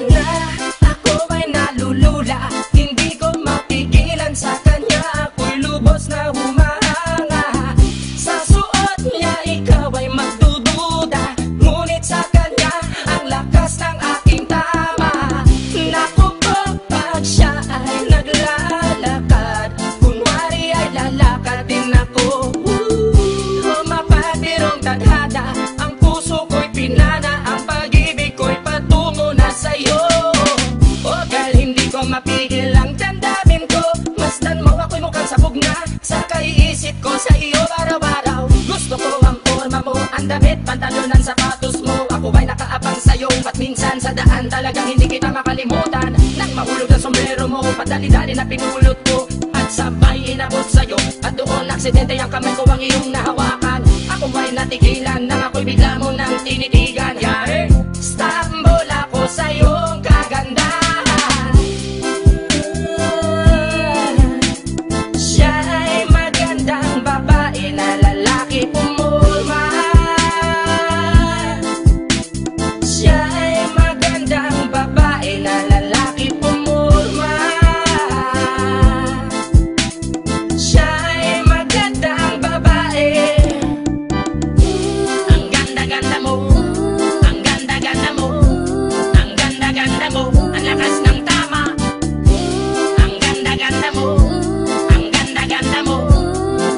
na, ako ay nalulula. Hindi ko mapigilan sa kanya, ako'y lubos na humahanga. Sa suot niya ikaw ay magdududa, ngunit sa kanya ang lakas ng aking tama. Naku po, pag siya ay naglalakad, kunwari ay lalakad din ako. Mapabirong tadhana, ang puso ko'y pinana, ang pag-ibig ko'y patungo na sa'yo. O dahil hindi ko mapigil ang damdamin ko, masdan mo ako'y mukhang sabog na sa kaiisip ko sa iyo araw-araw. Gusto ko ang forma mo, ang damit, pantalonan, sapatos mo. Ako ba'y nakaabang sa'yo, at minsan sa daan talagang hindi kita makalimutan. Nang mahulog ang sombrero mo, padali-dali na pinulot ko, at sabay inabot sa'yo, at doon aksidente ang kamay ko ang iyong nahawakan. Ako ba'y natigilan, nang ako'y bigla mo nang tinitigan. Yari, stambol ako sa iyong kagandahan. Siya ay magandang babae na lalaki pumulma. Siya ay magandang babae na lalaki pumulma. Siya ay magandang babae. Ang ganda-ganda mo, ang ganda-ganda mo, ang ganda-ganda mo, ang lakas ng tama. Ang ganda-ganda mo, ang ganda-ganda mo,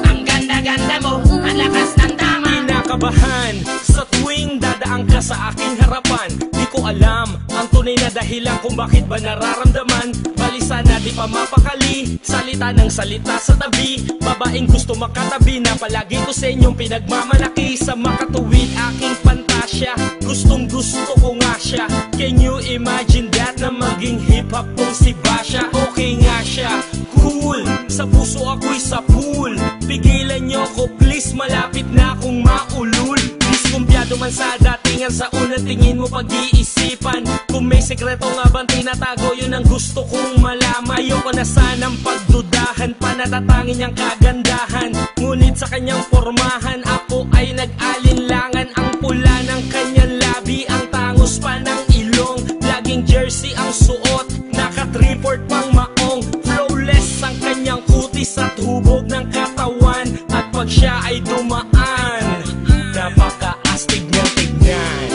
ang ganda-ganda mo, ang lakas ng tama. Kinakabahan sa tuwing dadaang ka sa aking harapan. Di ko alam ang tunay na dahilan kung bakit ba nararamdaman. Balisa na di pa mapakali, salita ng salita sa tabi. Babaeng gusto makatabi na palagi ko sa inyong pinagmamalaki. Sa makatuwid aking pantasya, gustong gusto ko nga siya. Can you imagine that, na maging hip-hop tong si Basha? Okay nga siya, cool, sa puso ako'y sa pool. Pigilan nyo ko please, malapit na akong maulul. Diskumpiyado man sa datingan, sa unang tingin mo pag-iisipan. Kung may sekreto nga bang tinatago, yun ang gusto kong malaman. Ayoko na sanang pagdudahan, panatatangin niyang kagandahan. Ngunit sa kanyang pormahan, ako ay nag-alinlangan. Ang pula ng kanyang labi, ang tangos pa ng ilong. Laging jersey ang suot, naka-3/4 pang maong. Flawless ang kanyang kutis at hubog ng katawan. At pag siya ay dumaan, napaka-astig niyang tignan.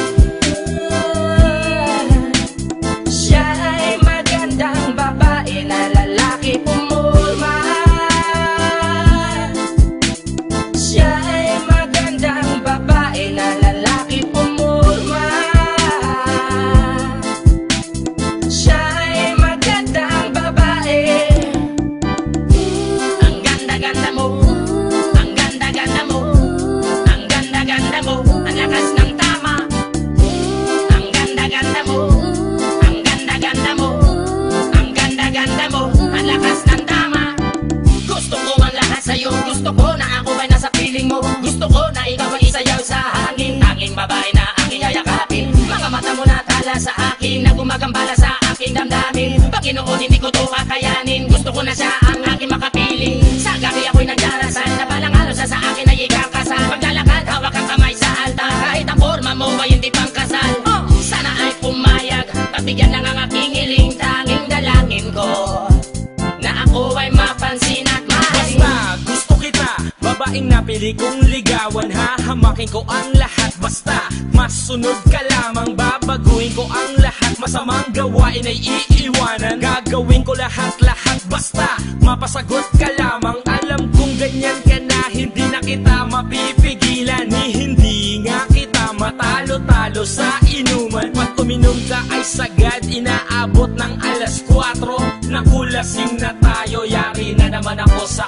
Siya ay magandang babae na lalaki pumulma. Siya ay magandang babae na lalaki pumulma. Siya ay magandang babae. Ang ganda-ganda mo, ang ganda-ganda mo, ang ganda-ganda mo, ang lakas ng tama. Ang ganda-ganda mo, ang ganda-ganda mo, ang ganda-ganda mo, ang lakas ng tama. Gusto ko ang lahat sa'yo, gusto ko na ako ay nasa piling mo. Gusto ko na ikaw ay isayaw sa hangin, tanging babae na aking yayakapin. Mga mata mo na tala sa akin, na gumagambala sa aking damdamin. Panginoon, hindi ko to kakayanin, gusto ko na siya ang aking makapiling. Sa gabi ako'y nagdarasal, na balang araw sa akin ay ikakasal. Paglalakad, hawak ang kamay sa altar, kahit ang forma mo ay hindi pang kasal. Sana ay pumayag, pagbigyan lang ang aking hiling. Tanging dalangin ko na ako ay mapansin at mahalin. Basta gusto kita, babaeng napili kong ligawan. Hahamakin ko ang lahat, basta masunod ka lamang. Babaguhin ko ang lahat, masamang gawain ay iiwanan. Gagawin ko lahat-lahat, basta mapasagot ka lamang. Alam kong ganyan ka na, hindi na kita mapipigilan. Hindi nga kita matalo-talo sa inuman. Pag uminom ka ay sagad, inaabot ng alas 4. Nakulasing na tayo, yari na naman ako sa